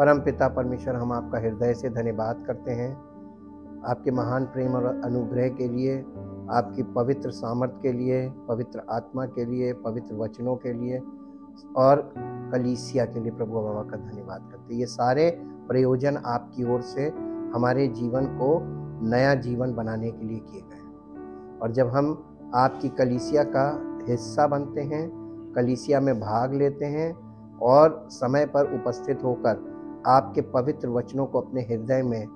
परमपिता परमेश्वर, हम आपका हृदय से धन्यवाद करते हैं आपके महान प्रेम और अनुग्रह के लिए, आपकी पवित्र सामर्थ के लिए, पवित्र आत्मा के लिए, पवित्र वचनों के लिए और कलीसिया के लिए प्रभु बाबा का धन्यवाद करते हैं। ये सारे प्रयोजन आपकी ओर से हमारे जीवन को नया जीवन बनाने के लिए किए गए। और जब हम आपकी कलीसिया का हिस्सा बनते हैं, कलीसिया में भाग लेते हैं और समय पर उपस्थित होकर आपके पवित्र वचनों को अपने हृदय में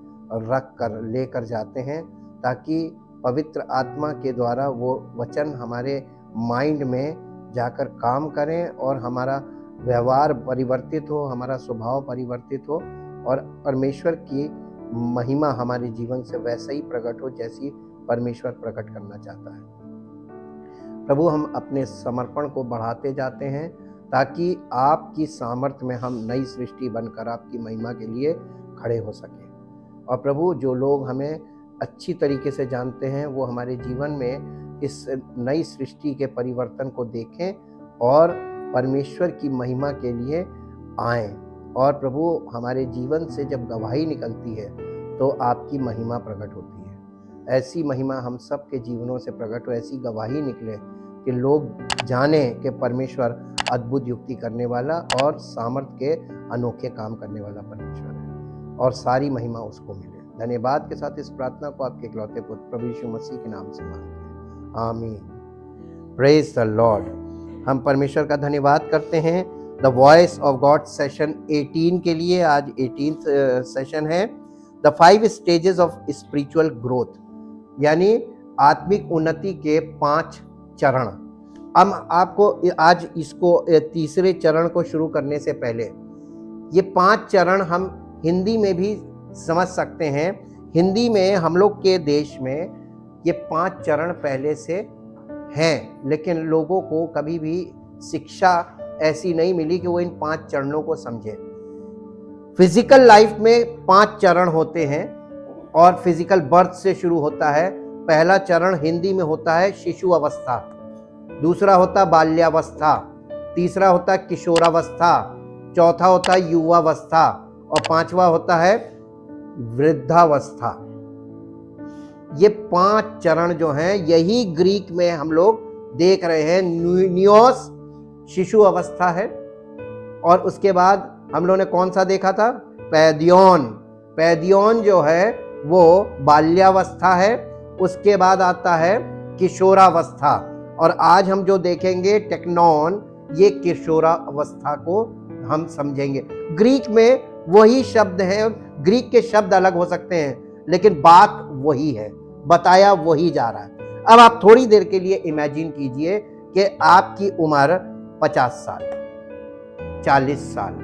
रख कर लेकर जाते हैं, ताकि पवित्र आत्मा के द्वारा वो वचन हमारे माइंड में जाकर काम करें और हमारा व्यवहार परिवर्तित हो, हमारा स्वभाव परिवर्तित हो और परमेश्वर की महिमा हमारे जीवन से वैसे ही प्रकट हो जैसी परमेश्वर प्रकट करना चाहता है। प्रभु, हम अपने समर्पण को बढ़ाते जाते हैं ताकि आपकी सामर्थ्य में हम नई सृष्टि बनकर आपकी महिमा के लिए खड़े हो सकें। और प्रभु, जो लोग हमें अच्छी तरीके से जानते हैं वो हमारे जीवन में इस नई सृष्टि के परिवर्तन को देखें और परमेश्वर की महिमा के लिए आएं। और प्रभु, हमारे जीवन से जब गवाही निकलती है तो आपकी महिमा प्रकट होती है। ऐसी महिमा हम सब के जीवनों से प्रकट हो, ऐसी गवाही निकले कि लोग जाने कि परमेश्वर अद्भुत युक्ति करने वाला और सामर्थ्य के अनोखे काम करने वाला परमेश्वर है, और सारी महिमा उसको मिले। धन्यवाद के साथ इस प्रार्थना को आपके इकलौते पुत्र प्रभु यीशु मसीह के नाम से मांगते हैं, आमीन। Praise the Lord. हम परमेश्वर का धन्यवाद करते हैं the voice of God session 18 के लिए। आज 18th सेशन है, the 5 stages of spiritual growth, यानी आत्मिक उन्नति के 5 चरण। हम आपको आज इसको तीसरे चरण को शुरू करने से पहले ये 5 चरण हम हिंदी में भी समझ सकते हैं। हिंदी में हम लोग के देश में ये 5 चरण पहले से हैं, लेकिन लोगों को कभी भी शिक्षा ऐसी नहीं मिली कि वो इन 5 चरणों को समझे। फिजिकल लाइफ में 5 चरण होते हैं और फिजिकल बर्थ से शुरू होता है। पहला चरण हिंदी में होता है शिशु अवस्था, दूसरा होता बाल्यावस्था, तीसरा होता किशोरावस्था, चौथा होता युवावस्था और 5वां होता है वृद्धावस्था। ये 5 चरण जो हैं यही ग्रीक में हम लोग देख रहे हैं। न्यूनियोस शिशु अवस्था है, और उसके बाद हम लोगों ने कौन सा देखा था? पैदियोन। पैदियोन जो है वो बाल्यावस्था है। उसके बाद आता है किशोरावस्था, और आज हम जो देखेंगे टेक्नॉन, ये किशोरावस्था को हम समझेंगे। ग्रीक में वही शब्द है, ग्रीक के शब्द अलग हो सकते हैं लेकिन बात वही है, बताया वही जा रहा है। अब आप थोड़ी देर के लिए इमेजिन कीजिए कि आपकी उम्र 50 साल, 40 साल,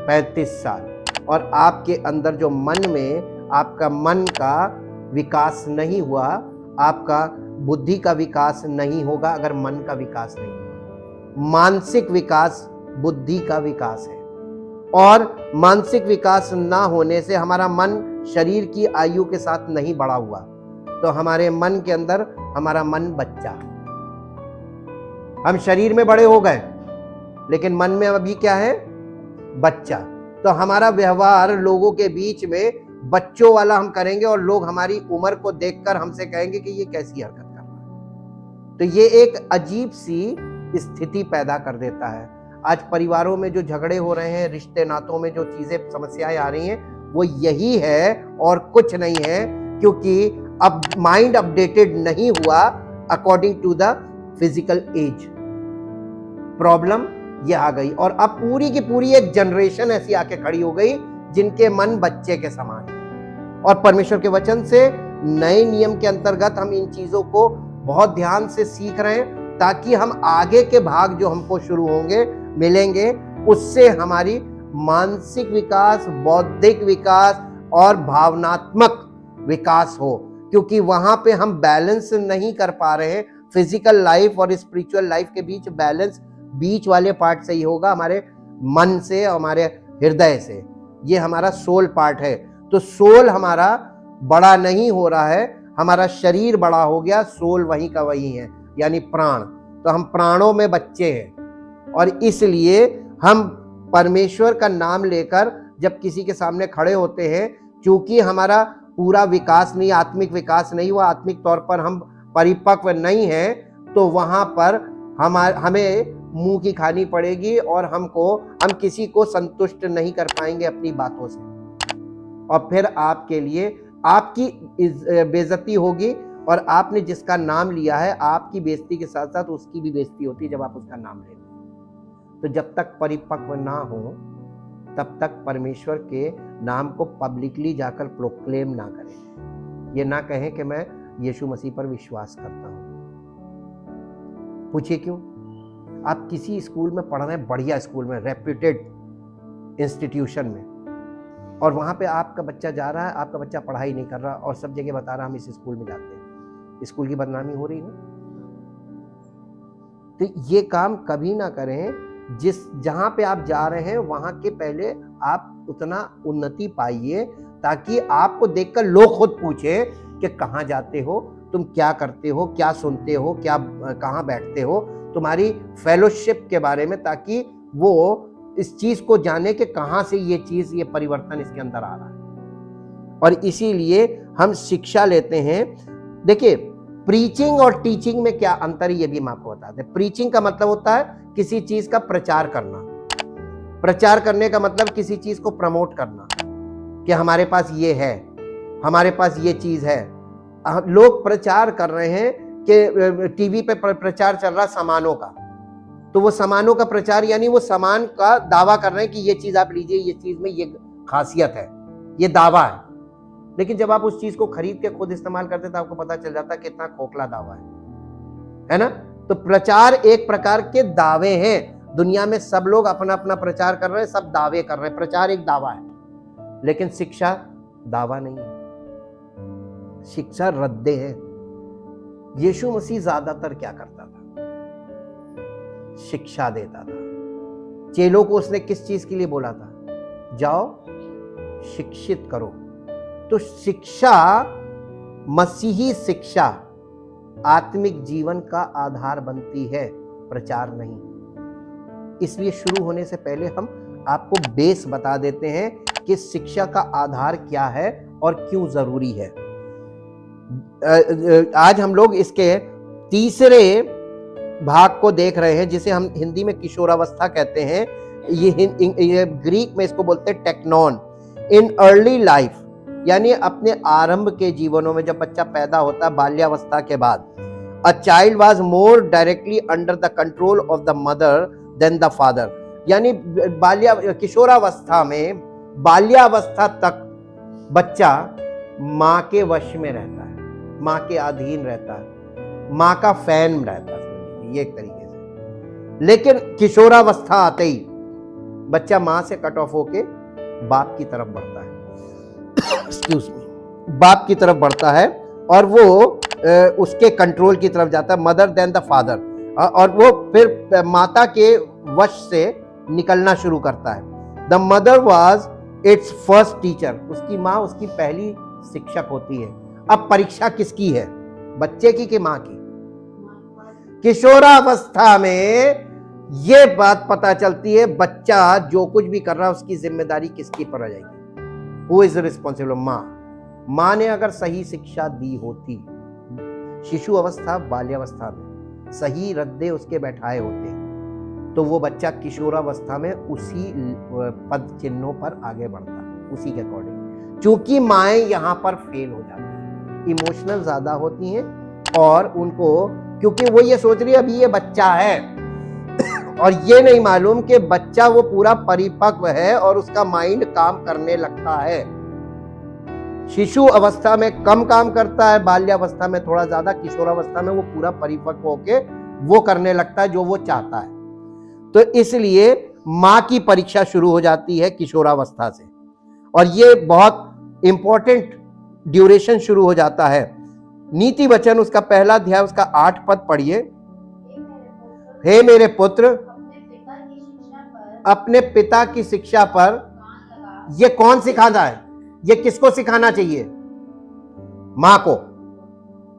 35 साल, और आपके अंदर जो मन में आपका मन का विकास नहीं हुआ, आपका बुद्धि का विकास नहीं होगा अगर मन का विकास नहीं हुआ। मानसिक विकास बुद्धि का विकास है, और मानसिक विकास ना होने से हमारा मन शरीर की आयु के साथ नहीं बढ़ा हुआ, तो हमारे मन के अंदर हमारा मन बच्चा। हम शरीर में बड़े हो गए लेकिन मन में अभी क्या है? बच्चा। तो हमारा व्यवहार लोगों के बीच में बच्चों वाला हम करेंगे और लोग हमारी उम्र को देखकर हमसे कहेंगे कि ये कैसी हरकत कर रहा है। तो ये एक अजीब सी स्थिति पैदा कर देता है। आज परिवारों में जो झगड़े हो रहे हैं, रिश्ते नातों में जो चीजें समस्याएं आ रही हैं, वो यही है और कुछ नहीं है, क्योंकि अब माइंड अपडेटेड नहीं हुआ according to the physical age. Problem ये आ गई, और अब पूरी की पूरी एक जनरेशन ऐसी आके खड़ी हो गई जिनके मन बच्चे के समान है। और परमेश्वर के वचन से नए नियम के अंतर्गत हम इन चीजों को बहुत ध्यान से सीख रहे हैं, ताकि हम आगे के भाग जो हमको शुरू होंगे मिलेंगे, उससे हमारी मानसिक विकास, बौद्धिक विकास और भावनात्मक विकास हो, क्योंकि वहां पे हम बैलेंस नहीं कर पा रहे हैं। फिजिकल लाइफ और स्पिरिचुअल लाइफ के बीच बैलेंस बीच वाले पार्ट से ही होगा, हमारे मन से, हमारे हृदय से। ये हमारा सोल पार्ट है। तो सोल हमारा बड़ा नहीं हो रहा है, हमारा शरीर बड़ा हो गया, सोल वहीं का वहीं है, यानी प्राण। तो हम प्राणों में बच्चे हैं, और इसलिए हम परमेश्वर का नाम लेकर जब किसी के सामने खड़े होते हैं, क्योंकि हमारा पूरा विकास नहीं, आत्मिक विकास नहीं हुआ, आत्मिक तौर पर हम परिपक्व नहीं हैं, तो वहां पर हमें मुंह की खानी पड़ेगी और हम किसी को संतुष्ट नहीं कर पाएंगे अपनी बातों से, और फिर आपके लिए आपकी बेइज्जती होगी, और आपने जिसका नाम लिया है, आपकी बेइज्जती के साथ साथ उसकी भी बेइज्जती होती है जब आप उसका नाम लेते हैं। तो जब तक परिपक्व ना हो तब तक परमेश्वर के नाम को पब्लिकली जाकर प्रोक्लेम ना करें। ये ना कहें कि मैं यीशु मसीह पर विश्वास करता हूं। पूछिए क्यों? आप किसी स्कूल में पढ़ रहे हैं, बढ़िया स्कूल में, रेप्यूटेड इंस्टीट्यूशन में, और वहां पे आपका बच्चा जा रहा है, आपका बच्चा पढ़ाई नहीं कर रहा और सब जगह बता रहा हम इस स्कूल में जाते हैं, स्कूल की बदनामी हो रही ना। तो ये काम कभी ना करें। जहां पे आप जा रहे हैं वहां के पहले आप उतना उन्नति पाइए, ताकि आपको देखकर लोग खुद पूछे कि कहाँ जाते हो, तुम क्या करते हो, क्या सुनते हो, क्या कहाँ बैठते हो, तुम्हारी फेलोशिप के बारे में, ताकि वो इस चीज को जाने कि कहाँ से ये परिवर्तन इसके अंदर आ रहा है। और इसीलिए हम शिक्षा लेते हैं। देखिए, प्रीचिंग और टीचिंग में क्या अंतर है ये भी हम आपको बताते हैं। प्रीचिंग का मतलब होता है किसी चीज का प्रचार करना। प्रचार करने का मतलब किसी चीज को प्रमोट करना, कि हमारे पास ये है, हमारे पास ये चीज है। लोग प्रचार कर रहे हैं कि टीवी पे प्रचार चल रहा सामानों का, तो वो सामानों का प्रचार यानी वो सामान का दावा कर रहे हैं कि ये चीज आप लीजिए, ये चीज में ये खासियत है, ये दावा है। लेकिन जब आप उस चीज को खरीद के खुद इस्तेमाल करते तो आपको पता चल जाता कितना खोखला दावा है ना। तो प्रचार एक प्रकार के दावे हैं। दुनिया में सब लोग अपना अपना प्रचार कर रहे हैं, सब दावे कर रहे हैं, प्रचार एक दावा है। लेकिन शिक्षा दावा नहीं है, शिक्षा रद्दे है। यीशु मसीह ज्यादातर क्या करता था? शिक्षा देता था। चेलों को उसने किस चीज के लिए बोला था? जाओ शिक्षित करो। तो शिक्षा, मसीही शिक्षा आत्मिक जीवन का आधार बनती है, प्रचार नहीं। इसलिए शुरू होने से पहले हम आपको बेस बता देते हैं कि शिक्षा का आधार क्या है और क्यों जरूरी है। आज हम लोग इसके तीसरे भाग को देख रहे हैं, जिसे हम हिंदी में किशोरावस्था कहते हैं। ये ग्रीक में इसको बोलते हैं टेक्नॉन। इन अर्ली लाइफ, यानी अपने आरंभ के जीवनों में, जब बच्चा पैदा होता है, बाल्यावस्था के बाद, a child was more directly under the control of the mother than the father. यानी किशोरावस्था में, बाल्यावस्था तक बच्चा माँ के वश में रहता है, माँ के अधीन रहता है, माँ का फैन रहता है, ये एक तरीके से। लेकिन किशोरावस्था आते ही बच्चा माँ से कट ऑफ होके बाप की तरफ बढ़ता है, एक्सक्यूज मी, बाप की तरफ बढ़ता है, और वो उसके कंट्रोल की तरफ जाता है, मदर देन द फादर, और वो फिर माता के वश से निकलना शुरू करता है। The mother was it's first teacher, उसकी माँ उसकी पहली शिक्षक होती है। अब परीक्षा किसकी है? बच्चे की कि माँ की? किशोरावस्था में ये बात पता चलती है, बच्चा जो कुछ भी कर रहा है उसकी जिम्मेदारी किसकी पर आ जाएगी? Who is responsible? माँ ने अगर सही शिक्षा दी होती, शिशु अवस्था बाल्यावस्था में सही रद्दे उसके बैठाए होते, तो वो बच्चा किशोरावस्था में उसी पद चिन्हों पर आगे बढ़ता है, उसी के अकॉर्डिंग। क्योंकि माएँ यहाँ पर फेल हो जाती हैं, इमोशनल ज्यादा होती हैं, और उनको, क्योंकि वो ये सोच रही है अभी ये बच्चा है, और ये नहीं मालूम कि बच्चा वो पूरा परिपक्व है और उसका माइंड काम करने लगता है। शिशु अवस्था में कम काम करता है, बाल्यावस्था में थोड़ा ज्यादा, किशोरावस्था में वो पूरा परिपक्व होके वो करने लगता है जो वो चाहता है। तो इसलिए माँ की परीक्षा शुरू हो जाती है किशोरावस्था से, और ये बहुत इंपॉर्टेंट ड्यूरेशन शुरू हो जाता है। नीति वचन उसका पहला अध्याय, उसका 8 पद पढ़िए। हे मेरे पुत्र, अपने पिता की शिक्षा पर, ये कौन सिखाता है? ये किसको सिखाना चाहिए? माँ को।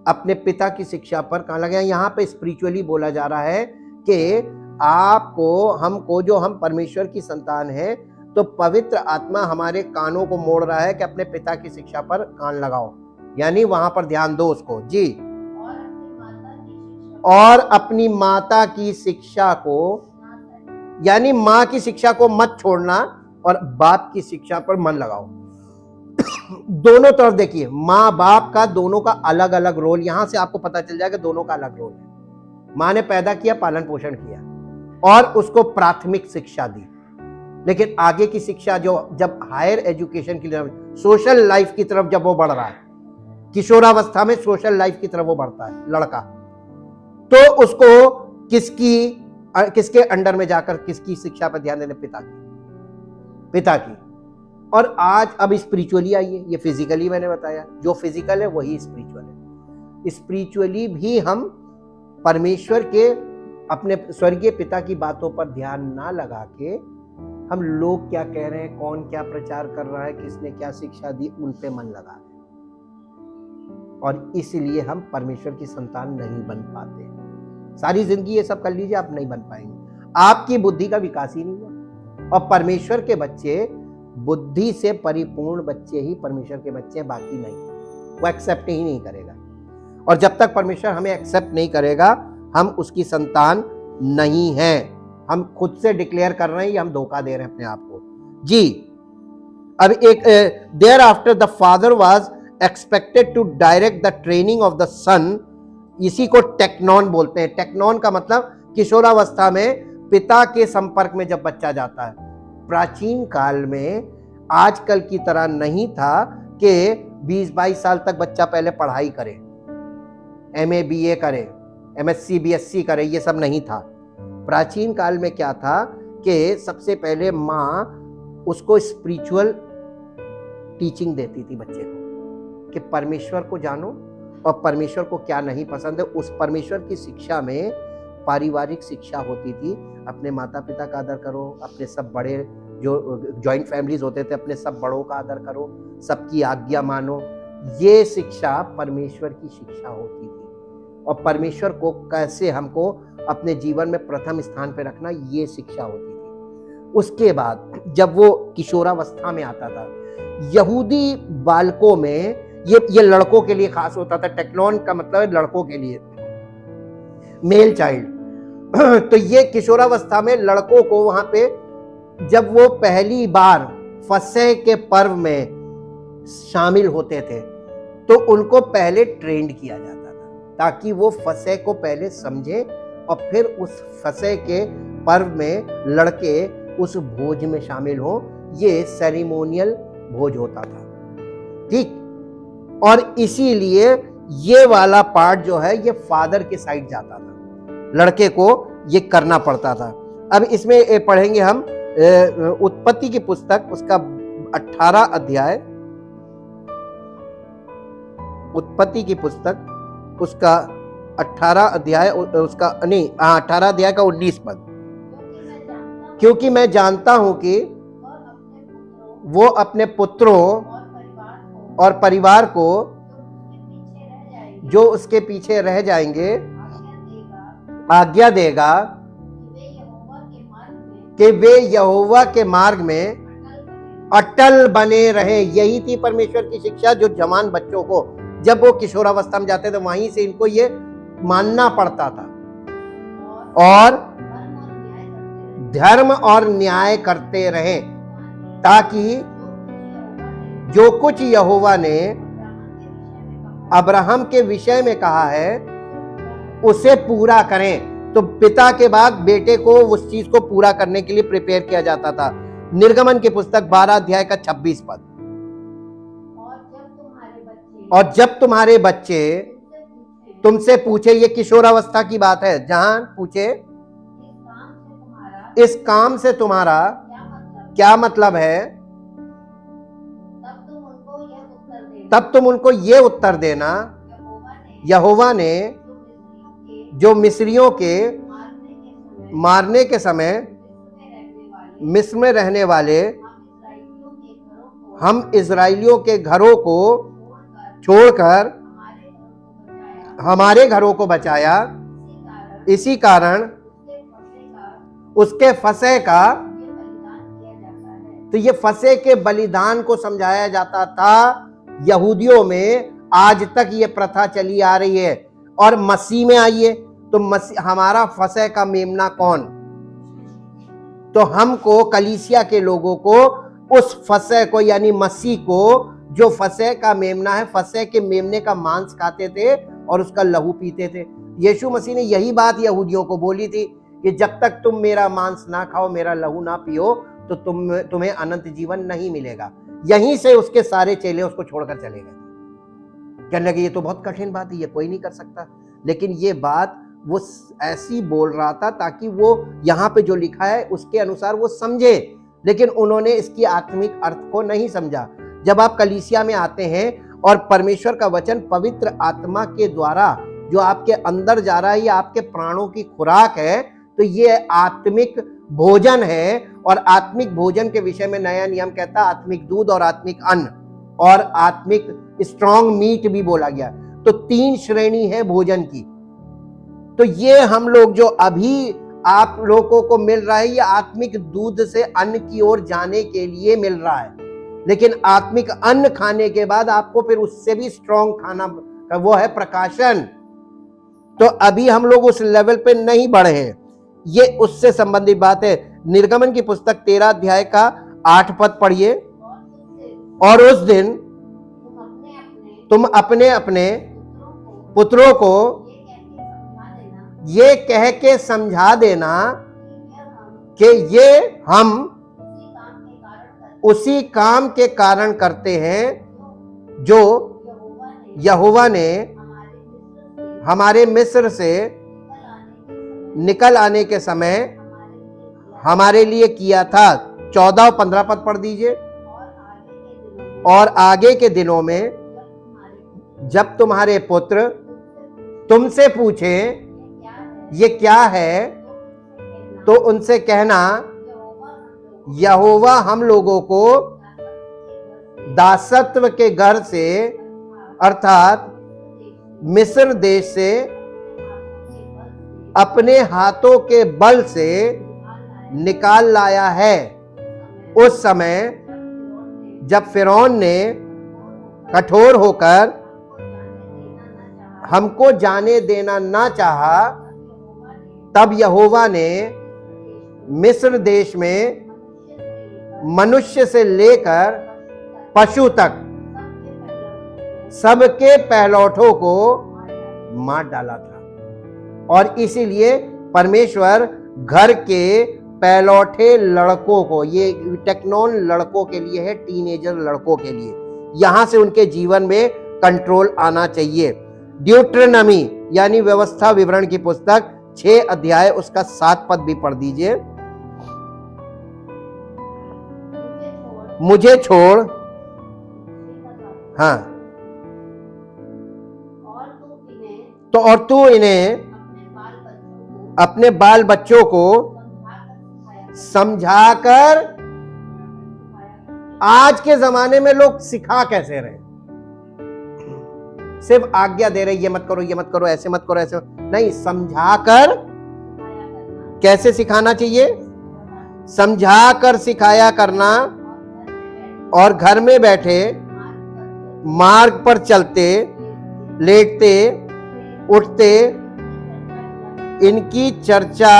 अपने पिता की शिक्षा पर कहाँ लगे? यहाँ पे स्पिरिचुअली बोला जा रहा है कि आपको, हमको, जो हम परमेश्वर की संतान है, तो पवित्र आत्मा हमारे कानों को मोड़ रहा है कि अपने पिता की शिक्षा पर कान लगाओ, यानी वहां पर ध्यान दो उसको जी। और अपनी माता की शिक्षा को, यानी माँ की शिक्षा को मत छोड़ना और बाप की शिक्षा पर मन लगाओ। दोनों तरफ देखिए, माँ बाप का दोनों का अलग अलग रोल, यहां से आपको पता चल जाएगा दोनों का अलग रोल है। माँ ने पैदा किया, पालन पोषण किया और उसको प्राथमिक शिक्षा दी, लेकिन आगे की शिक्षा जो जब हायर एजुकेशन की तरफ, सोशल लाइफ की तरफ जब वो बढ़ रहा है, किशोरावस्था में सोशल लाइफ की तरफ वो बढ़ता है लड़का, तो उसको किसके अंडर में जाकर किसकी शिक्षा पर ध्यान देने? पिता की। और आज अब स्पिरिचुअली आइए, ये फिजिकली मैंने बताया, जो फिजिकल है वही स्पिरिचुअल है। स्पिरिचुअली भी हम परमेश्वर के, अपने स्वर्गीय पिता की बातों पर ध्यान ना लगा के हम लोग क्या कह रहे हैं, कौन क्या प्रचार कर रहा है, किसने क्या शिक्षा दी, उन पे मन लगा रहे हैं। और इसलिए हम परमेश्वर की संतान नहीं बन पाते। सारी जिंदगी ये सब कर लीजिए, आप नहीं बन पाएंगे, आपकी बुद्धि का विकास ही नहीं हुआ। और परमेश्वर के बच्चे, बुद्धि से परिपूर्ण बच्चे ही परमेश्वर के बच्चे हैं, बाकी नहीं। वो एक्सेप्ट ही नहीं करेगा, और जब तक परमेश्वर हमें एक्सेप्ट नहीं करेगा हम उसकी संतान नहीं हैं। हम खुद से डिक्लेयर कर रहे हैं, ये हम धोखा दे रहे हैं अपने आप को जी। अब एक thereafter the father was expected to direct the training of the son, इसी को टेक्नॉन बोलते हैं। टेक्नॉन का मतलब किशोरावस्था में पिता के संपर्क में जब बच्चा जाता है। प्राचीन काल में आजकल की तरह नहीं था कि 20-22 साल तक बच्चा पहले पढ़ाई करे, MA BA करे, MSc BSc करे, ये सब नहीं था। प्राचीन काल में क्या था कि सबसे पहले माँ उसको स्पिरिचुअल टीचिंग देती थी बच्चे को, कि परमेश्वर को जानो और परमेश्वर को क्या नहीं पसंद है। उस परमेश्वर की शिक्षा में पारिवारिक शिक्षा होती थी, अपने माता पिता का आदर करो, अपने सब बड़े, जो जॉइंट फैमिलीज होते थे, अपने सब बड़ों का आदर करो, सबकी आज्ञा मानो। ये शिक्षा परमेश्वर की शिक्षा होती थी, और परमेश्वर को कैसे हमको अपने जीवन में प्रथम स्थान पे रखना, ये शिक्षा होती थी। उसके बाद जब वो किशोरावस्था में आता था, यहूदी बालकों में, ये लड़कों के लिए खास होता था। टेक्नॉन का मतलब है लड़कों के लिए, मेल चाइल्ड। तो ये किशोरावस्था में लड़कों को वहां पे जब वो पहली बार फसह के पर्व में शामिल होते थे, तो उनको पहले ट्रेंड किया जाता था, ताकि वो फसह को पहले समझे और फिर उस फसह के पर्व में लड़के उस भोज में शामिल हो। ये सेरेमोनियल भोज होता था, ठीक। और इसीलिए ये वाला पार्ट जो है ये फादर के साइड जाता था, लड़के को ये करना पड़ता था। अब इसमें पढ़ेंगे हम उत्पत्ति की पुस्तक, उसका 18 अध्याय, उत्पत्ति की पुस्तक उसका 18 अध्याय, उसका नहीं 18 अध्याय का 19 पद। क्योंकि मैं जानता हूं कि वो अपने पुत्रों और परिवार को जो उसके पीछे रह जाएंगे आज्ञा देगा कि वे यहोवा के मार्ग में अटल बने रहे। यही थी परमेश्वर की शिक्षा, जो जवान बच्चों को जब वो किशोरावस्था में जाते थे वहीं से इनको ये मानना पड़ता था, और धर्म और न्याय करते रहे, ताकि जो कुछ यहोवा ने अब्राहम के विषय में कहा है उसे पूरा करें। तो पिता के बाद बेटे को उस चीज को पूरा करने के लिए प्रिपेयर किया जाता था। निर्गमन की पुस्तक 12 अध्याय का 26 पद। और जब तुम्हारे बच्चे तुमसे पूछे, ये किशोरावस्था की बात है, जहां पूछे इस काम से तुम्हारा क्या मतलब है, तब तुम उनको ये उत्तर देना, यहोवा ने जो मिस्रियों के मारने के समय मिस्र में रहने वाले हम इजराइलियों के घरों को छोड़कर हमारे घरों को बचाया, इसी कारण उसके फसह का तो ये फसह के बलिदान को समझाया जाता था। यहूदियों में आज तक ये प्रथा चली आ रही है। और मसीह में आइए तो मसीह हमारा फसह का मेमना कौन? तो हमको, कलीसिया के लोगों को, उस फसह को यानी मसीह को, जो फसह का मेमना है, फसह के मेमने का मांस खाते थे और उसका लहू पीते थे। यीशु मसीह ने यही बात यहूदियों को बोली थी कि जब तक तुम मेरा मांस ना खाओ, मेरा लहू ना पियो, तो तुम्हें अनंत जीवन नहीं मिलेगा। यहीं से उसके सारे चेले उसको छोड़कर चले गए। कहने लगे ये तो बहुत कठिन बात है, ये कोई नहीं कर सकता। लेकिन ये बात वो ऐसी बोल रहा था ताकि वो यहाँ पे जो लिखा है उसके अनुसार वो समझे, लेकिन उन्होंने इसकी आत्मिक अर्थ को नहीं समझा। जब आप कलीसिया में आते हैं और परमेश्वर का वचन पवित्र आत्मा के द्वारा जो आपके अंदर जा रहा है, ये आपके प्राणों की खुराक है, तो ये आत्मिक भोजन है। और आत्मिक भोजन के विषय में नया नियम कहता है आत्मिक दूध और आत्मिक अन्न और आत्मिक स्ट्रॉन्ग मीट भी बोला गया। तो 3 श्रेणी है भोजन की। तो ये हम लोग जो अभी आप लोगों को मिल रहा है, ये आत्मिक दूध से अन्न की ओर जाने के लिए मिल रहा है। लेकिन आत्मिक अन्न खाने के बाद आपको फिर उससे भी स्ट्रॉन्ग खाना, वो है प्रकाशन। तो अभी हम लोग उस लेवल पे नहीं बढ़े हैं। ये उससे संबंधित बात है। निर्गमन की पुस्तक 13 अध्याय का 8 पद पढ़िए। और उस दिन तुम अपने अपने पुत्रों को ये कह के समझा देना कि ये हम उसी काम के कारण करते हैं जो यहोवा ने हमारे मिस्र से निकल आने के समय हमारे लिए किया था। 14 और 15 पद पढ़ दीजिए। और आगे के दिनों में जब तुम्हारे पुत्र तुमसे पूछे ये क्या है, तो उनसे कहना यहोवा हम लोगों को दासत्व के घर से अर्थात मिस्र देश से अपने हाथों के बल से निकाल लाया है। उस समय जब फिरौन ने कठोर होकर हमको जाने देना ना चाहा, तब यहोवा ने मिस्र देश में मनुष्य से लेकर पशु तक सबके पहलौठों को मार डाला था। और इसीलिए परमेश्वर घर के पहलौठे लड़कों को, ये टेक्नोन लड़कों के लिए है, टीनेजर लड़कों के लिए, यहां से उनके जीवन में कंट्रोल आना चाहिए। ड्यूट्रोनॉमी यानी व्यवस्था विवरण की पुस्तक 6 अध्याय उसका 7 पद भी पढ़ दीजिए। मुझे छोड़, हाँ, तो और तू इन्हें अपने बाल बच्चों को समझाकर, आज के जमाने में लोग सिखा कैसे रहे, सिर्फ आज्ञा दे रहे, ये मत करो, ये मत करो, ऐसे मत करो, ऐसे नहीं, समझाकर कैसे सिखाना चाहिए, समझाकर सिखाया करना। और घर में बैठे, मार्ग पर चलते, लेटते, उठते इनकी चर्चा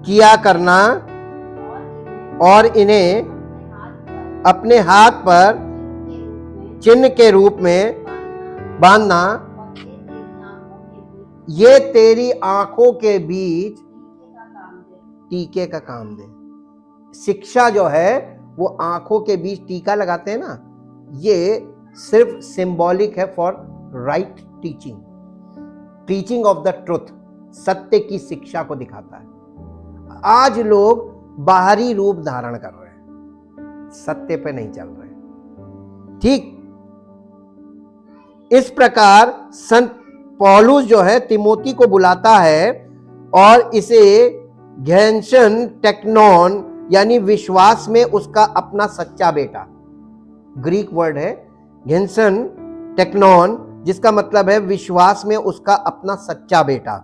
किया करना और इन्हें अपने हाथ पर चिन्ह के रूप में बांधना। ये तेरी आंखों के बीच टीके का काम दे। शिक्षा जो है वो आंखों के बीच टीका लगाते हैं ना, ये सिर्फ सिंबॉलिक है for right teaching, teaching of the truth, सत्य की शिक्षा को दिखाता है। आज लोग बाहरी रूप धारण कर रहे हैं, सत्य पे नहीं चल रहे। ठीक इस प्रकार संत पौलुस जो है तिमोथी को बुलाता है और इसे घेंशन टेक्नोन यानी विश्वास में उसका अपना सच्चा बेटा, ग्रीक वर्ड है घेंशन टेक्नोन, जिसका मतलब है विश्वास में उसका अपना सच्चा बेटा।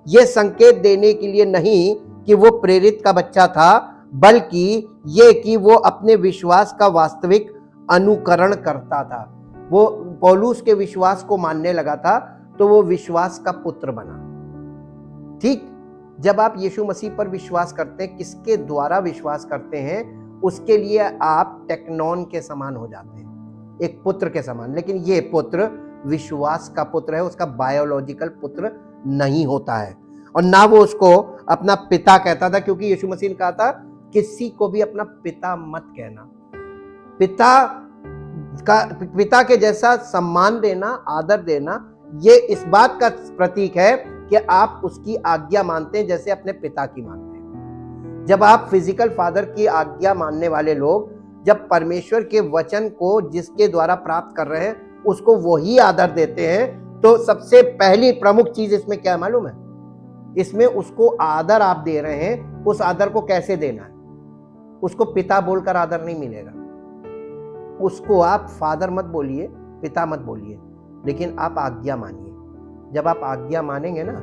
यह संकेत देने के लिए नहीं कि वो प्रेरित का बच्चा था, बल्कि ये कि वो अपने विश्वास का वास्तविक अनुकरण करता था। वो पौलुस के विश्वास को मानने लगा था, तो वो विश्वास का पुत्र बना। ठीक, जब आप यीशु मसीह पर विश्वास करते हैं, किसके द्वारा विश्वास करते हैं, उसके लिए आप टेक्नोन के समान हो जाते हैं, एक पुत्र के समान। लेकिन ये पुत्र विश्वास का पुत्र है, उसका बायोलॉजिकल पुत्र नहीं होता है, और ना वो उसको अपना पिता कहता था, क्योंकि यीशु मसीह ने कहा था किसी को भी अपना पिता मत कहना। पिता के जैसा सम्मान देना, आदर देना, ये इस बात का प्रतीक है कि आप उसकी आज्ञा मानते हैं जैसे अपने पिता की मानते हैं। जब आप फिजिकल फादर की आज्ञा मानने वाले लोग जब परमेश्वर के वचन को जिसके द्वारा प्राप्त कर रहे हैं उसको वही आदर देते हैं, तो सबसे पहली प्रमुख चीज इसमें क्या मालूम है? इसमें उसको आदर आप दे रहे हैं। उस आदर को कैसे देना है? उसको पिता बोलकर आदर नहीं मिलेगा। उसको आप फादर मत बोलिए, पिता मत बोलिए, लेकिन आप आज्ञा मानिए। जब आप आज्ञा मानेंगे ना,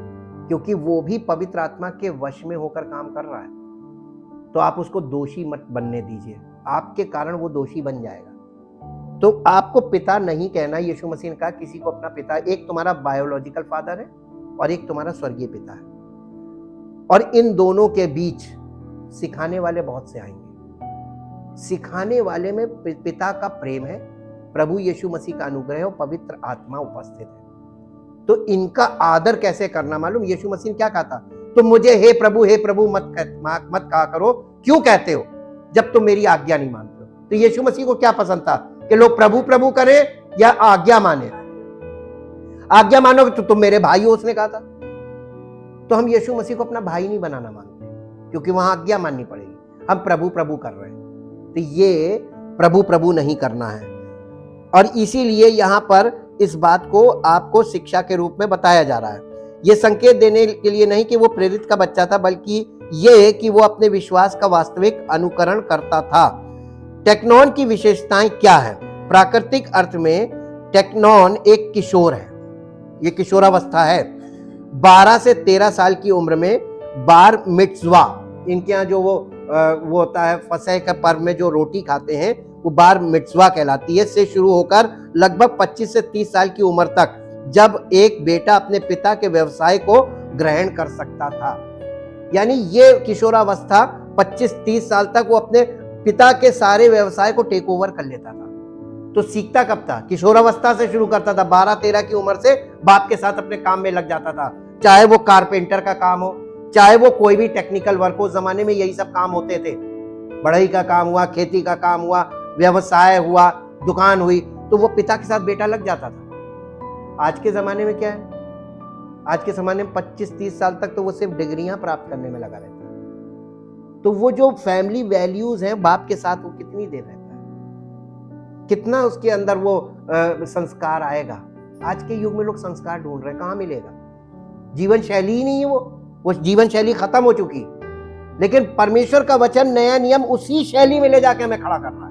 क्योंकि वो भी पवित्र आत्मा के वश में होकर काम कर रहा है, तो आप उसको दोषी मत बनने दीजिए। आपके कारण वो दोषी बन जाएगा। तो आपको पिता नहीं कहना। यीशु मसीह ने कहा किसी को अपना पिता, एक तुम्हारा बायोलॉजिकल फादर है और एक तुम्हारा स्वर्गीय पिता है, और इन दोनों के बीच सिखाने वाले बहुत से आएंगे। सिखाने वाले में पिता का प्रेम है, प्रभु यीशु मसीह का अनुग्रह और पवित्र आत्मा उपस्थित है। तो इनका आदर कैसे करना मालूम? यीशु मसीह ने क्या कहा था? तुम मुझे हे प्रभु मत कहा करो। क्यों कहते हो जब तुम मेरी आज्ञा नहीं मानते हो? तो यीशु मसीह को क्या पसंद था कि लोग प्रभु प्रभु करें या आज्ञा माने? आज्ञा मानोगे तो तुम मेरे भाई हो, उसने कहा था। तो हम यीशु मसीह को अपना भाई नहीं बनाना मानते, क्योंकि वहां आज्ञा माननी पड़ेगी। हम प्रभु प्रभु कर रहे हैं, तो ये प्रभु प्रभु नहीं करना है। और इसीलिए यहां पर इस बात को आपको शिक्षा के रूप में बताया जा रहा है। ये संकेत देने के लिए नहीं कि वो प्रेरित का बच्चा था, बल्कि ये कि वो अपने विश्वास का वास्तविक अनुकरण करता था। टेक्नोन की विशेषताएं क्या है? प्राकृतिक अर्थ में टेक्नोन एक किशोर है, ये किशोरावस्था है। 12 से 13 साल की उम्र में बार मिट्जवा, इनके यहाँ जो वो होता है फसह के पर्व में जो रोटी खाते हैं वो बार मिट्जवा कहलाती है, से शुरू होकर लगभग 25 से 30 साल की उम्र तक, जब एक बेटा अपने पिता के व्यवसाय को ग्रहण कर सकता था। यानी ये किशोरावस्था 25-30 साल तक वो अपने पिता के सारे व्यवसाय को टेक ओवर कर लेता था। तो सीखता कब था? किशोरावस्था से शुरू करता था। 12-13 की उम्र से बाप के साथ अपने काम में लग जाता था, चाहे वो कारपेंटर का काम हो, चाहे वो कोई भी टेक्निकल वर्क हो। जमाने में यही सब काम होते थे। बढ़ई का काम हुआ, खेती का काम हुआ, व्यवसाय हुआ, दुकान हुई, तो वो पिता के साथ बेटा लग जाता था। आज के जमाने में क्या है? आज के जमाने में 25-30 साल तक तो वो सिर्फ डिग्रियां प्राप्त करने में लगा रहता है। तो वो जो फैमिली वैल्यूज हैं बाप के साथ, वो कितनी देर रहता है, कितना उसके अंदर वो संस्कार आएगा। आज के युग में लोग संस्कार ढूंढ रहे हैं, कहाँ मिलेगा? जीवन शैली ही नहीं है वो जीवन शैली खत्म हो चुकी। लेकिन परमेश्वर का वचन, नया नियम उसी शैली में ले जाके हमें खड़ा कर रहा है।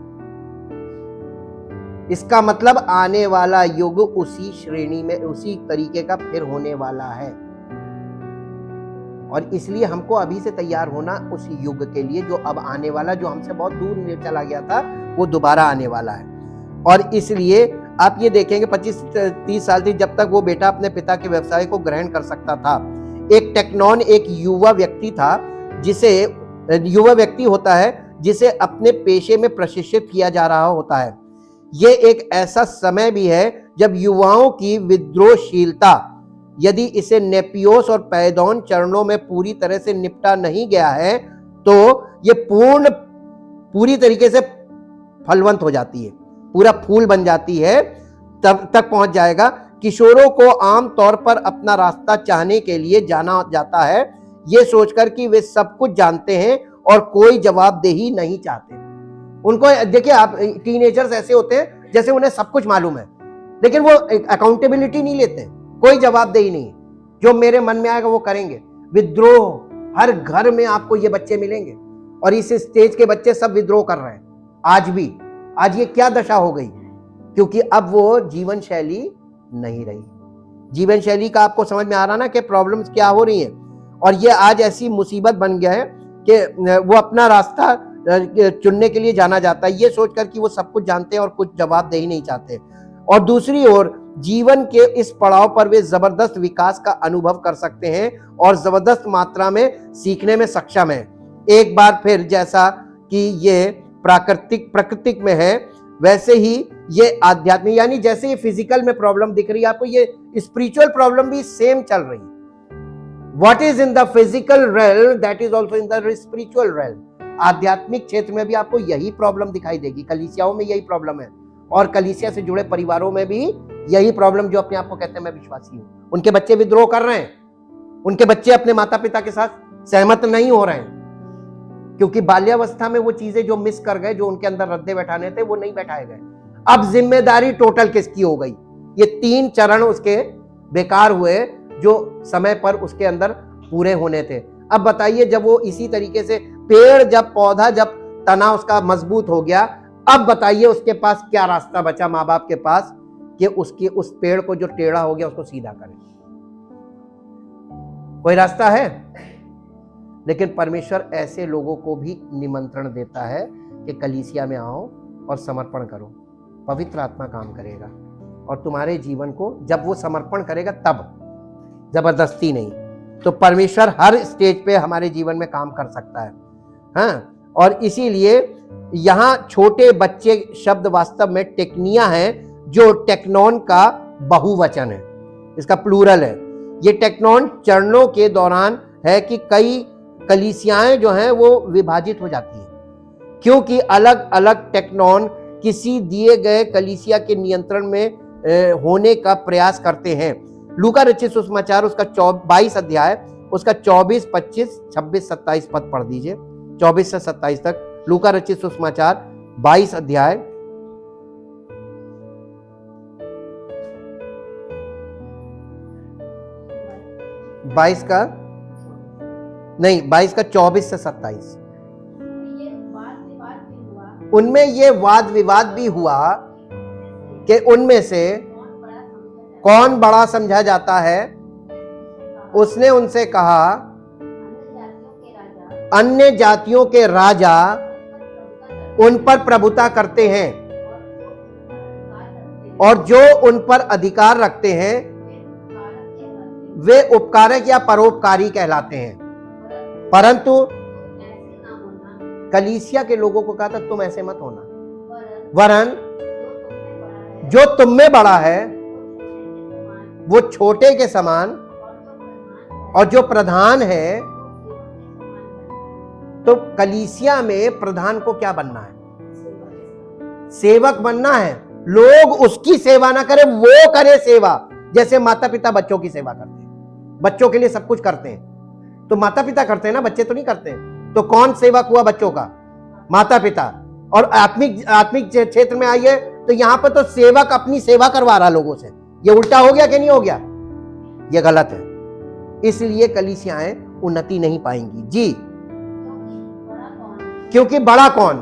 इसका मतलब आने वाला युग उसी श्रेणी में, उसी तरीके का फिर होने वाला है। और इसलिए हमको अभी से तैयार होना उस युग के लिए जो अब आने वाला, जो हमसे बहुत दूर चला गया था, वो दोबारा आने वाला है। और इसलिए आप ये देखेंगे 25-30 साल थी जब तक वो बेटा अपने पिता के व्यवसाय को ग्रहण कर सकता था। एक टेक्नोन एक युवा व्यक्ति होता है जिसे अपने पेशे में प्रशिक्षित किया जा रहा होता है। ये एक ऐसा समय भी है जब युवाओं की विद्रोहशीलता, यदि इसे नेपियोस और पैदौन चरणों में पूरी तरह से निपटा नहीं गया है, तो ये पूरी तरीके से फलवंत हो जाती है, पूरा फूल बन जाती है, तब तक पहुंच जाएगा। किशोरों को आम तौर पर अपना रास्ता चाहने के लिए जाना जाता है, ये सोचकर कि वे सब कुछ जानते हैं और कोई जवाबदेही नहीं चाहते। उनको देखिए, आप टीनेजर्स ऐसे होते हैं जैसे उन्हें सब कुछ मालूम है, लेकिन वो अकाउंटेबिलिटी नहीं लेते, कोई जवाबदेही नहीं। जो मेरे मन में आएगा वो करेंगे। विद्रोह, हर घर में आपको ये बच्चे मिलेंगे, और इस स्टेज के बच्चे सब विद्रोह कर रहे हैं आज भी। आज ये क्या दशा हो गई? क्योंकि अब वो जीवन शैली नहीं रही। जीवन शैली का आपको समझ में आ रहा ना कि प्रॉब्लम्स क्या हो रही हैं। और ये आज ऐसी मुसीबत बन गया है कि वो अपना रास्ता चुनने के लिए जाना जाता है, ये सोचकर कि वो सब कुछ जानते हैं और कुछ जवाब दे ही नहीं चाहते। और दूसरी ओर जीवन के इस पड़ाव पर वे जबरदस्त विकास का अनुभव कर सकते हैं और जबरदस्त मात्रा में सीखने में सक्षम है। एक बार फिर जैसा कि ये प्राकृतिक में है, वैसे ही ये आध्यात्मिक, यानी जैसे ये फिजिकल में प्रॉब्लम दिख रही है आपको, ये स्पिरिचुअल प्रॉब्लम भी सेम चल रही है। What is in the physical realm that is also in the spiritual realm। आध्यात्मिक क्षेत्र में भी आपको यही प्रॉब्लम दिखाई देगी, कलीसियाओं में यही प्रॉब्लम है और कलीसिया से जुड़े परिवारों में भी यही प्रॉब्लम। जो अपने आप को कहते हैं मैं विश्वासी हूं, उनके बच्चे विद्रोह कर रहे हैं, उनके बच्चे अपने माता पिता के साथ सहमत नहीं हो रहे हैं, क्योंकि बाल्यावस्था में वो चीजें जो मिस कर गए, जो उनके अंदर रद्दे बैठाने थे, वो नहीं बैठाए गए। अब जिम्मेदारी टोटल किसकी हो गई? ये 3 चरण उसके बेकार हुए जो समय पर उसके अंदर पूरे होने थे। अब बताइए, जब वो इसी तरीके से पेड़, जब पौधा, जब तना उसका मजबूत हो गया, अब बताइए उसके पास क्या रास्ता बचा माँ बाप के पास कि उसकी उस पेड़ को जो टेढ़ा हो गया उसको सीधा करे? कोई रास्ता है? लेकिन परमेश्वर ऐसे लोगों को भी निमंत्रण देता है कि कलीसिया में आओ और समर्पण करो, पवित्र आत्मा काम करेगा और तुम्हारे जीवन को, जब वो समर्पण करेगा तब, जबरदस्ती नहीं। तो परमेश्वर हर स्टेज पे हमारे जीवन में काम कर सकता है। हाँ, और इसीलिए यहां छोटे बच्चे शब्द वास्तव में टेक्निया है, जो टेक्नॉन का बहुवचन है, इसका प्लूरल है। ये टेक्नॉन चरणों के दौरान है कि कई कलीसियाएं जो हैं वो विभाजित हो जाती हैं, क्योंकि अलग अलग टेक्नॉन किसी दिए गए कलीसिया के नियंत्रण में होने का प्रयास करते हैं। लूका रचित सुसमाचार उसका 22 अध्याय, उसका 24, 25, 26, 27 पद पढ़ दीजिए, 24 से 27 तक। लूका रचित सुसमाचार 22 अध्याय, बाईस का नहीं, 22 का 24 से 27। उनमें ये वाद विवाद भी हुआ कि उनमें से कौन बड़ा समझा जाता है। उसने उनसे कहा, अन्य जातियों के राजा उन पर प्रभुता करते हैं और जो उन पर अधिकार रखते हैं वे उपकारक या परोपकारी कहलाते हैं। परंतु कलीसिया के लोगों को कहा था तुम ऐसे मत होना, वरन जो तुम में बड़ा है वो छोटे के समान, और जो प्रधान है, तो कलीसिया में प्रधान को क्या बनना है? सेवक बनना है। लोग उसकी सेवा ना करें, वो करे सेवा। जैसे माता पिता बच्चों की सेवा करते हैं, बच्चों के लिए सब कुछ करते हैं, तो माता पिता करते हैं ना, बच्चे तो नहीं करते हैं। तो कौन सेवक हुआ बच्चों का? माता पिता। और आत्मिक क्षेत्र में आइए तो यहां पर तो सेवक अपनी सेवा करवा रहा लोगों से। ये उल्टा हो गया कि नहीं हो गया? ये गलत है। इसलिए कलीसियाएं उन्नति नहीं पाएंगी जी। क्योंकि बड़ा कौन?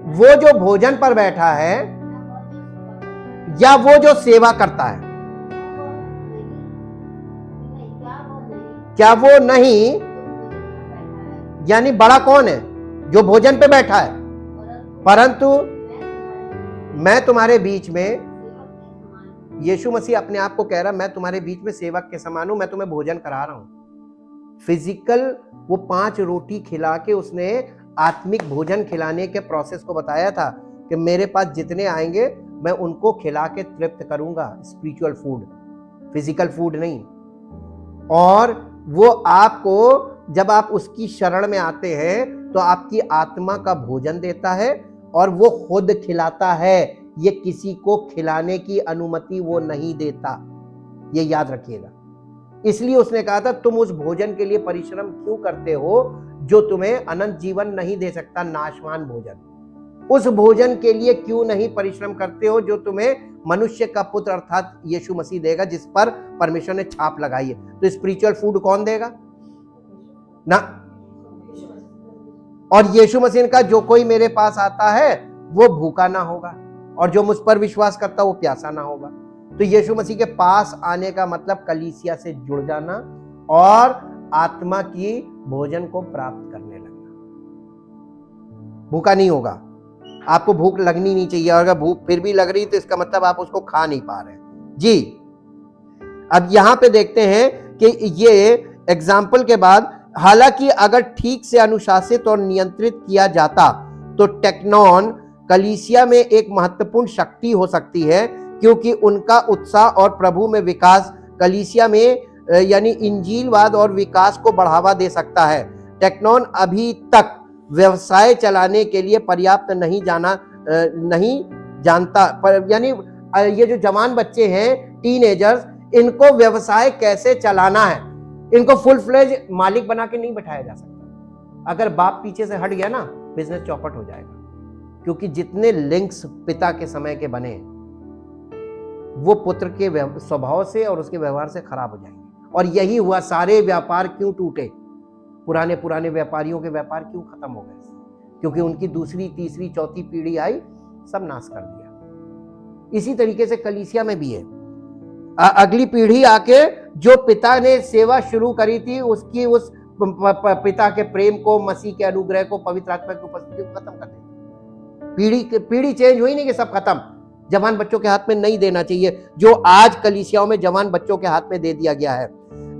वो जो भोजन पर बैठा है या वो जो सेवा करता है? क्या वो नहीं? यानी बड़ा कौन है? जो भोजन पे बैठा है। परंतु मैं तुम्हारे बीच में, यीशु मसीह अपने आप को कह रहा, मैं तुम्हारे बीच में सेवक के समान हूं, मैं तुम्हें भोजन करा रहा हूं। फिजिकल वो 5 रोटी खिला के उसने आत्मिक भोजन खिलाने के प्रोसेस को बताया था कि मेरे पास जितने आएंगे मैं उनको खिला के तृप्त करूंगा। स्पिरिचुअल फूड, फिजिकल फूड नहीं। और वो आपको, जब आप उसकी शरण में आते हैं तो आपकी आत्मा का भोजन देता है और वो खुद खिलाता है। ये किसी को खिलाने की अनुमति वो नहीं देता, ये याद रखिएगा। इसलिए उसने कहा था तुम उस भोजन के लिए परिश्रम क्यों करते हो जो तुम्हें अनंत जीवन नहीं दे सकता, नाशवान भोजन। उस भोजन के लिए क्यों नहीं परिश्रम करते हो जो तुम्हें मनुष्य का पुत्र अर्थात यीशु मसीह देगा, जिस पर परमेश्वर ने छाप लगाई है। तो स्पिरिचुअल फूड कौन देगा ना? और यीशु मसीह का जो कोई मेरे पास आता है वो भूखा ना होगा और जो मुझ पर विश्वास करता वो प्यासा ना होगा। तो यीशु मसीह के पास आने का मतलब कलीसिया से जुड़ जाना और आत्मा की भोजन को प्राप्त करने लगना। भूखा नहीं होगा, आपको भूख लगनी नहीं चाहिए, और अगर भूख फिर भी लग रही तो इसका मतलब आप उसको खा नहीं पा रहे जी। अब यहां पे देखते हैं कि ये एग्जाम्पल के बाद, हालांकि अगर ठीक से अनुशासित और नियंत्रित किया जाता तो टेक्नॉन कलीसिया में एक महत्वपूर्ण शक्ति हो सकती है, क्योंकि उनका उत्साह और प्रभु में विकास कलीसिया में यानी इंजीलवाद और विकास को बढ़ावा दे सकता है। टेक्नॉन अभी तक व्यवसाय चलाने के लिए पर्याप्त नहीं जानता, यानी ये जो जवान बच्चे हैं, टीनेजर्स, इनको व्यवसाय कैसे चलाना है, इनको फुल फ्लेज मालिक बना के नहीं बैठाया जा सकता। अगर बाप पीछे से हट गया ना, बिजनेस चौपट हो जाएगा, क्योंकि जितने लिंक्स पिता के समय के बने वो पुत्र के स्वभाव से और उसके व्यवहार से खराब हो जाएंगे। और यही हुआ, सारे व्यापार क्यों टूटे, पुराने व्यापारियों के व्यापार क्यों खत्म हो गए, क्योंकि उनकी दूसरी, तीसरी, चौथी पीढ़ी आई, सब नाश कर दिया। इसी तरीके से कलीसिया में भी है, अगली पीढ़ी आके जो पिता ने सेवा शुरू करी थी, उसकी उस पिता के प्रेम को, मसीह के अनुग्रह को, पवित्र आत्मा की उपस्थिति को खत्म कर देती। पीढ़ी चेंज हुई नहीं कि सब खत्म, जवान बच्चों के हाथ में नहीं देना चाहिए, जो आज कलीसियाओं में जवान बच्चों के हाथ में दे दिया गया है।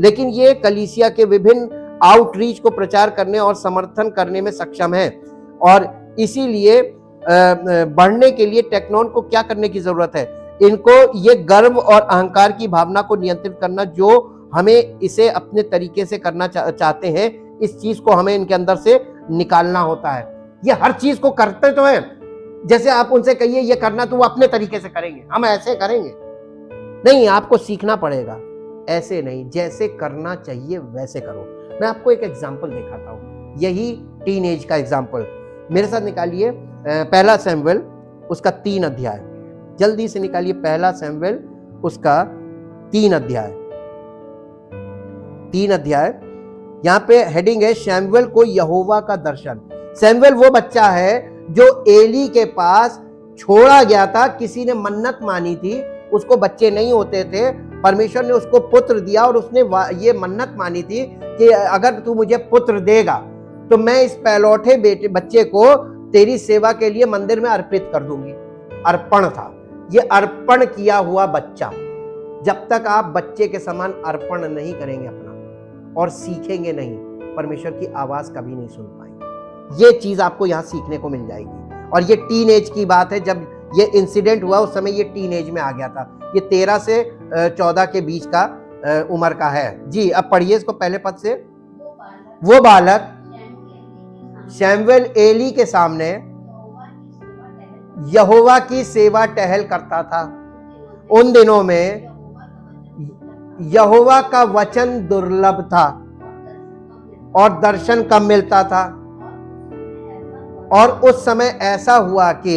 लेकिन ये कलीसिया के विभिन्न आउटरीच को प्रचार करने और समर्थन करने में सक्षम है, और इसीलिए बढ़ने के लिए टेक्नॉन को क्या करने की जरूरत है, इनको ये गर्व और अहंकार की भावना को नियंत्रित करना, जो हमें इसे अपने तरीके से करना चाहते हैं, इस चीज को हमें इनके अंदर से निकालना होता है। ये हर चीज को करते तो हैं, जैसे आप उनसे कहिए ये करना, तो वो अपने तरीके से करेंगे, हम ऐसे करेंगे नहीं, आपको सीखना पड़ेगा, ऐसे नहीं, जैसे करना चाहिए वैसे करो। मैं आपको एक एग्जाम्पल दिखाता हूँ, यही टीनेज का एग्जाम्पल। मेरे साथ निकालिए पहला सैमुएल उसका 3 अध्याय, जल्दी से निकालिए पहला सैमुएल उसका 3 अध्याय। 3 अध्याय, यहाँ पे हेडिंग है शैमुएल को यहोवा का दर्शन। सैमुएल वो बच्चा है जो एली के पास छोड़ा गया था, किसी ने मन्नत मानी थी, उसको बच्चे नहीं होते थे, परमेश्वर ने उसको पुत्र दिया, और उसने ये मन्नत मानी थी कि अगर तू मुझे पुत्र देगा तो मैं इस पहलौठे बच्चे को तेरी सेवा के लिए मंदिर में अर्पित कर दूंगी। अर्पण था, ये अर्पण किया हुआ बच्चा। जब तक आप बच्चे के समान अर्पण नहीं करेंगे अपना और सीखेंगे नहीं, परमेश्वर की आवाज कभी नहीं सुन पाएंगे। ये चीज आपको यहाँ सीखने को मिल जाएगी। और ये टीनेज की बात है, जब ये इंसिडेंट हुआ उस समय ये टीनेज में आ गया था, ये 13 से 14 के बीच का उम्र का है जी। अब पढ़िए इसको पहले पद से। वो बालक शैमुएल एली के सामने यहोवा की सेवा टहल करता था। उन दिनों में यहोवा का वचन दुर्लभ था और दर्शन कम मिलता था। और उस समय ऐसा हुआ कि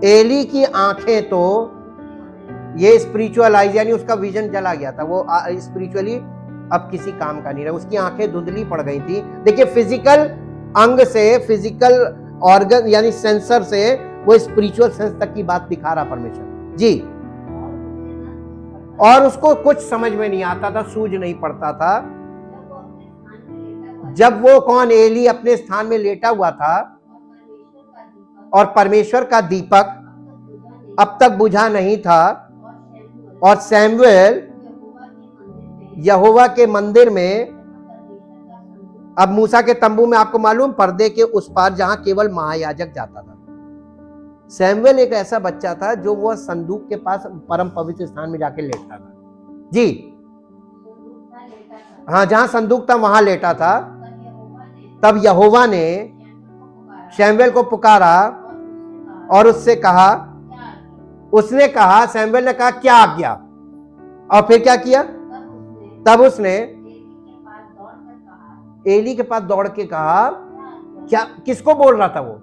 एली की आंखें, तो ये स्पिरिचुअलाइज यानी उसका विजन चला गया था, वो स्पिरिचुअली अब किसी काम का नहीं रहा, उसकी आंखें धुंधली पड़ गई थी। देखिए, फिजिकल अंग से, फिजिकल ऑर्गन यानी सेंसर से वो स्पिरिचुअल सेंस तक की बात दिखा रहा परमेश्वर जी। और उसको कुछ समझ में नहीं आता था, सूझ नहीं पड़ता था। जब वो कौन, एली अपने स्थान में लेटा हुआ था और परमेश्वर का दीपक अब तक बुझा नहीं था, और सैमुएल यहोवा के मंदिर में, अब मूसा के तंबू में आपको मालूम पर्दे के उस पार जहां केवल महायाजक जाता था। सैमुएल एक ऐसा बच्चा था जो वह संदूक के पास परम पवित्र स्थान में जाके लेटता था जी। हाँ, जहां संदूक था वहां लेटा था। तब यहोवा ने शैमुएल को पुकारा और उससे कहा, उसने कहा, सैमुएल ने कहा क्या आज्ञा, और फिर क्या किया? तब उसने एली के पास दौड़ के कहा, क्या, किसको बोल रहा था वो?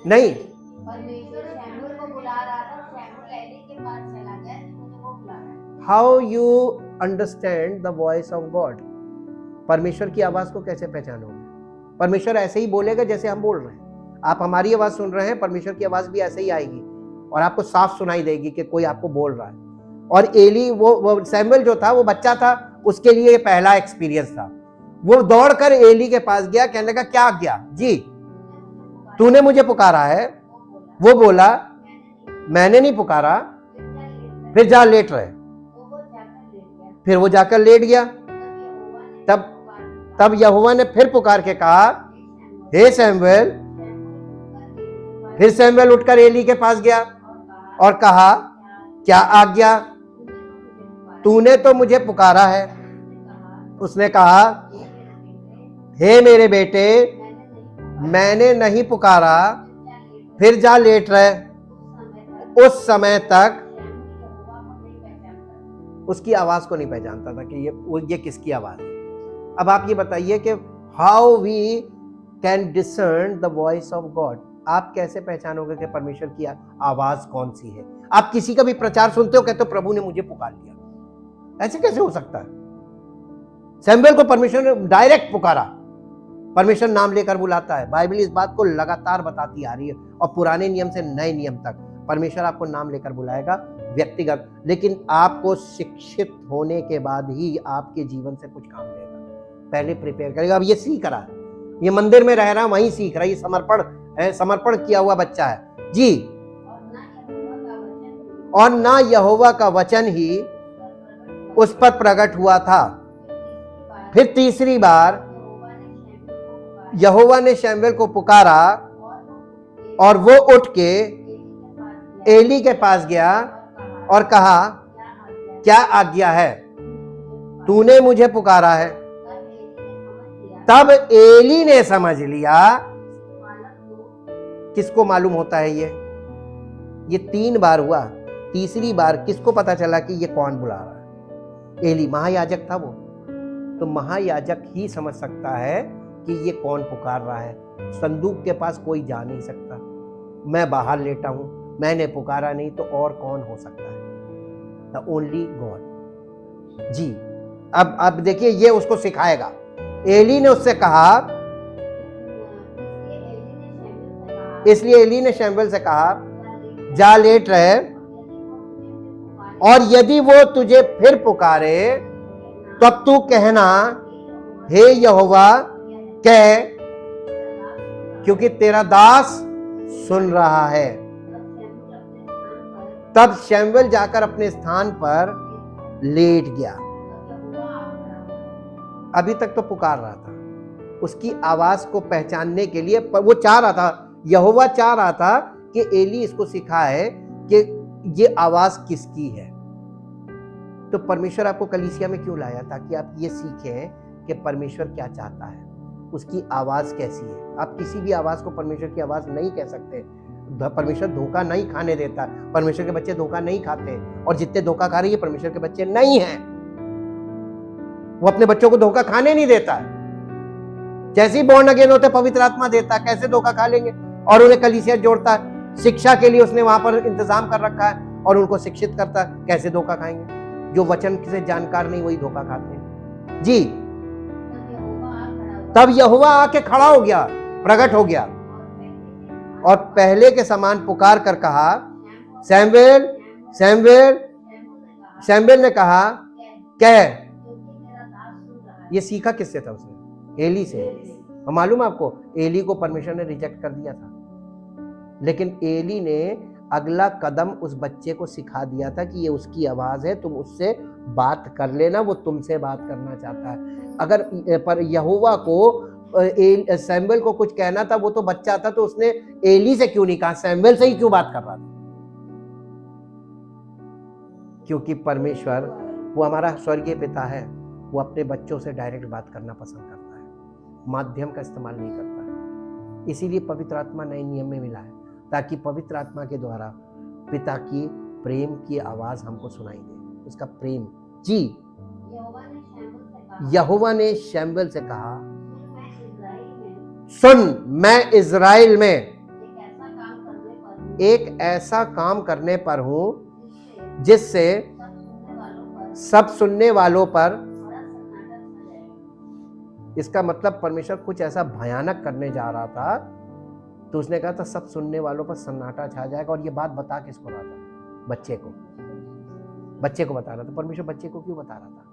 नहीं, शैमुएल को बुला रहा था, शैमुएल एली के पास चला गया, मुझे वो बुला रहा है। How you understand the voice of God? परमेश्वर की आवाज को कैसे पहचानोगे? परमेश्वर ऐसे ही बोलेगा जैसे हम बोल रहे हैं। आप हमारी आवाज सुन रहे हैं, परमेश्वर की आवाज भी ऐसे ही आएगी और आपको साफ सुनाई देगी कि कोई आपको बोल रहा है। और एली, वो सैमुएल जो था वो बच्चा था, उसके लिए ये पहला एक्सपीरियंस था। वो दौड़कर एली के पास गया, कहने लगा क्या आज्ञा जी, तूने मुझे पुकारा है। वो बोला मैंने नहीं पुकारा, फिर जा लेट रहे। फिर वो जाकर लेट गया। तब यहोवा ने फिर पुकार के कहा हे सैमुएल। फिर सैमुएल उठकर एली के पास गया और कहा क्या आज्ञा, तूने तो मुझे पुकारा है। उसने कहा हे मेरे बेटे, मैंने नहीं पुकारा, फिर जा लेट रहे। उस समय तक उसकी आवाज को नहीं पहचानता था कि ये किसकी आवाज है। अब आप ये बताइए कि how we can discern the voice of God. आप कैसे पहचानोगे कि परमेश्वर की आवाज कौन सी है? आप किसी का भी प्रचार सुनते हो, कहते हो प्रभु ने मुझे पुकार लिया। ऐसे कैसे हो सकता है? सैमुएल को परमेश्वर ने डायरेक्ट पुकारा। परमेश्वर नाम लेकर बुलाता है। बाइबल इस बात को लगातार बताती आ रही है, और पुराने नियम से नए नियम तक परमेश्वर आपको नाम लेकर बुलाएगा व्यक्तिगत। लेकिन आपको शिक्षित होने के बाद ही आपके जीवन से कुछ काम लेगा, पहले प्रिपेयर करेगा। अब ये सीख रहा है, ये मंदिर में रह रहा है, वहीं सीख रहा है। ये समर्पण है, समर्पण किया हुआ बच्चा है जी। और ना यहोवा का वचन ही उस पर प्रकट हुआ था। फिर तीसरी बार यहोवा ने शमूएल को पुकारा और वो उठ के एली के पास गया और कहा क्या आज्ञा है, तूने मुझे पुकारा है। तब एली ने समझ लिया। किसको मालूम होता है ये 3 बार हुआ। तीसरी बार किसको पता चला कि ये कौन बुला रहा है? एली, महायाजक था वो। तो महायाजक ही समझ सकता है कि ये कौन पुकार रहा है। संदूक के पास कोई जा नहीं सकता। मैं बाहर लेटा हूं, मैंने पुकारा नहीं, तो और कौन हो सकता है? द ओनली गॉड जी। अब देखिए, ये उसको सिखाएगा। एली ने उससे कहा, इसलिए एली ने शमूएल से कहा जा लेट रहे, और यदि वो तुझे फिर पुकारे तब तू कहना हे यहोवा कह, क्योंकि तेरा दास सुन रहा है। तब शमूएल जाकर अपने स्थान पर लेट गया। अभी तक तो पुकार रहा था, उसकी आवाज को पहचानने के लिए वो चाह रहा था, यहोवा चाह रहा था कि एली इसको सिखाए कि ये आवाज किसकी है। तो परमेश्वर आपको कलीसिया में क्यों लाया? ताकि आप ये सीखें कि परमेश्वर क्या चाहता है, उसकी आवाज कैसी है। आप किसी भी आवाज को परमेश्वर की आवाज नहीं कह सकते। परमेश्वर धोखा नहीं खाने देता। परमेश्वर के बच्चे धोखा नहीं खाते, और जितने धोखा खा रहे हैं परमेश्वर के बच्चे नहीं हैं। वो अपने बच्चों को धोखा खाने नहीं देता। जैसे ही बॉर्न अगेन होते पवित्र आत्मा देता, कैसे धोखा खा लेंगे? और उन्हें कलीसिया जोड़ता, शिक्षा के लिए उसने वहां पर इंतजाम कर रखा है, और उनको शिक्षित करता, कैसे धोखा खाएंगे? जो वचन से जानकार नहीं वही धोखा खाते हैं जी। तब यहोवा आके खड़ा हो गया, प्रकट हो गया, और पहले के समान पुकार कर कहा सैमुएल सैमुएल। सैमुएल ने कहा कह। ये सीखा किससे था उसने? एली से। और मालूम आपको, एली को परमेश्वर ने रिजेक्ट कर दिया था, लेकिन एली ने अगला कदम उस बच्चे को सिखा दिया था कि ये उसकी आवाज है, तुम उससे बात कर लेना, वो तुमसे बात करना चाहता है। अगर पर यहोवा को सैमुएल को कुछ कहना था, वो तो बच्चा था, तो उसने एली से क्यों नहीं कहा, सैमुएल से ही क्यों बात कर रहा था? क्योंकि परमेश्वर, वो हमारा स्वर्गीय पिता है, वो अपने बच्चों से डायरेक्ट बात करना पसंद करता है, माध्यम का इस्तेमाल नहीं करता है। इसीलिए पवित्र आत्मा नए नियम में मिला है, ताकि पवित्र आत्मा के द्वारा पिता की प्रेम की आवाज हमको सुनाई दे, उसका प्रेम जी। यहोवा ने शमूएल से कहा सुन, मैं इज़राइल में एक ऐसा काम करने पर हूं जिससे सब सुनने वालों पर, इसका मतलब परमेश्वर कुछ ऐसा भयानक करने जा रहा था, तो उसने कहा था सब सुनने वालों पर सन्नाटा छा जाएगा। और ये बात बता किसको रहा था? बच्चे को। बच्चे को बता रहा था। परमेश्वर बच्चे को क्यों बता रहा था?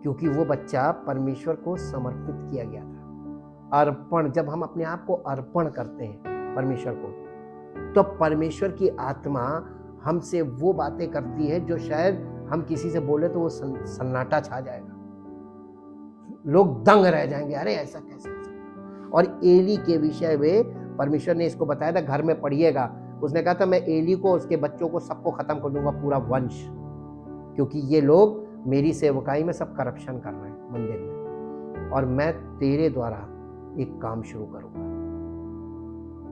क्योंकि वो बच्चा परमेश्वर को समर्पित किया गया था। अर्पण, जब हम अपने आप को अर्पण करते हैं परमेश्वर को, तो परमेश्वर की आत्मा हमसे वो बातें करती है जो शायद हम किसी से बोले तो वो सन्नाटा छा जाएगा, लोग दंग रह जाएंगे, अरे ऐसा कैसे हो सकता। और एली के विषय में परमेश्वर ने इसको बताया था, घर में पढ़िएगा, उसने कहा था मैं एली को, उसके बच्चों को, सबको खत्म कर दूंगा, पूरा वंश, क्योंकि ये लोग मेरी सेवकाई में सब करप्शन कर रहे हैं मंदिर में, और मैं तेरे द्वारा एक काम शुरू करूंगा।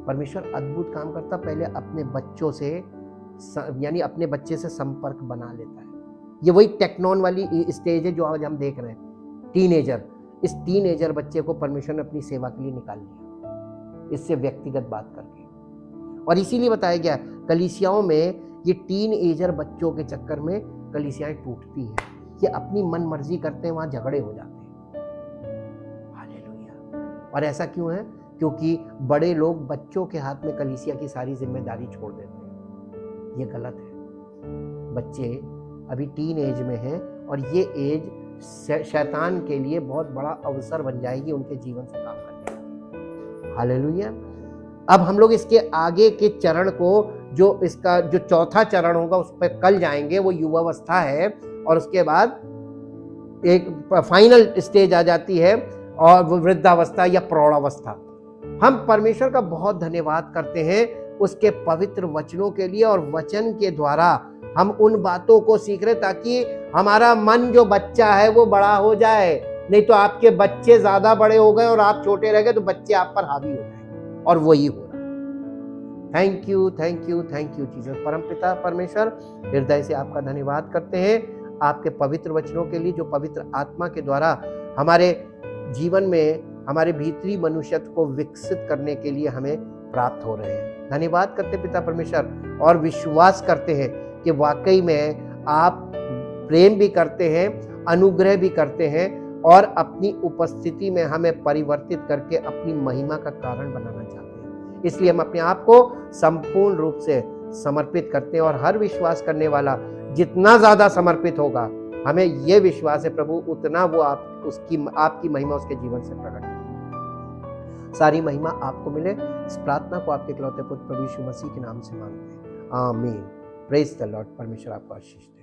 परमेश्वर अद्भुत काम करता, पहले अपने बच्चों से यानी अपने बच्चे से संपर्क बना लेता है। ये वही टेक्नॉन वाली स्टेज है जो आज हम देख रहे हैं, टीनेजर। इस टीनेजर बच्चे को परमेश्वर ने अपनी सेवा के लिए निकाल लिया, इससे व्यक्तिगत बात करके। और इसीलिए बताया गया कलीसियाओं में ये टीनेजर बच्चों के चक्कर में कलीसियाएं टूटती हैं, ये अपनी मन मर्जी करते हैं, वहां झगड़े हो जाते हैं। हालेलुया। और ऐसा क्यों है? क्योंकि बड़े लोग बच्चों के हाथ में कलीसिया की सारी जिम्मेदारी छोड़ देते हैं। ये गलत है। बच्चे अभी टीन एज में हैं और ये एज शैतान के लिए बहुत बड़ा अवसर बन जाएगी उनके जीवन से काम करने का। हालेलुया। अब हम लोग इसके आगे के चरण को, जो इसका जो चौथा चरण होगा उस पर कल जाएंगे, वो युवावस्था है, और उसके बाद एक फाइनल स्टेज आ जाती है और वो वृद्धावस्था या प्रौढ़ावस्था। हम परमेश्वर का बहुत धन्यवाद करते हैं उसके पवित्र वचनों के लिए, और वचन के द्वारा हम उन बातों को सीख रहे ताकि हमारा मन जो बच्चा है वो बड़ा हो जाए। नहीं तो आपके बच्चे ज्यादा बड़े हो गए और आप छोटे रह गए तो बच्चे आप पर हावी हो जाएंगे, और वही हो रहा है। Thank you, thank you, thank you Jesus. परमपिता परमेश्वर, हृदय से आपका धन्यवाद करते हैं आपके पवित्र वचनों के लिए, जो पवित्र आत्मा के द्वारा हमारे जीवन में हमारे भीतरी मनुष्यत्व को विकसित करने के लिए हमें प्राप्त हो रहे हैं। धन्यवाद करते पिता परमेश्वर, और विश्वास करते हैं कि वाकई में आप प्रेम भी करते हैं, अनुग्रह भी करते हैं, और अपनी उपस्थिति में हमें परिवर्तित करके अपनी महिमा का कारण बनाना चाहते हैं। इसलिए हम अपने आप को संपूर्ण रूप से समर्पित करते हैं, और हर विश्वास करने वाला जितना ज्यादा समर्पित होगा, हमें यह विश्वास है प्रभु, उतना वो आपकी महिमा उसके जीवन से प्रकट होगी। सारी महिमा आपको मिले। इस प्रार्थना को आपके इकलौते पुत्र प्रभु यीशु मसीह के नाम से मांगते हैं, आमीन। Praise the Lord. परमेश्वर आपको आशीष दे।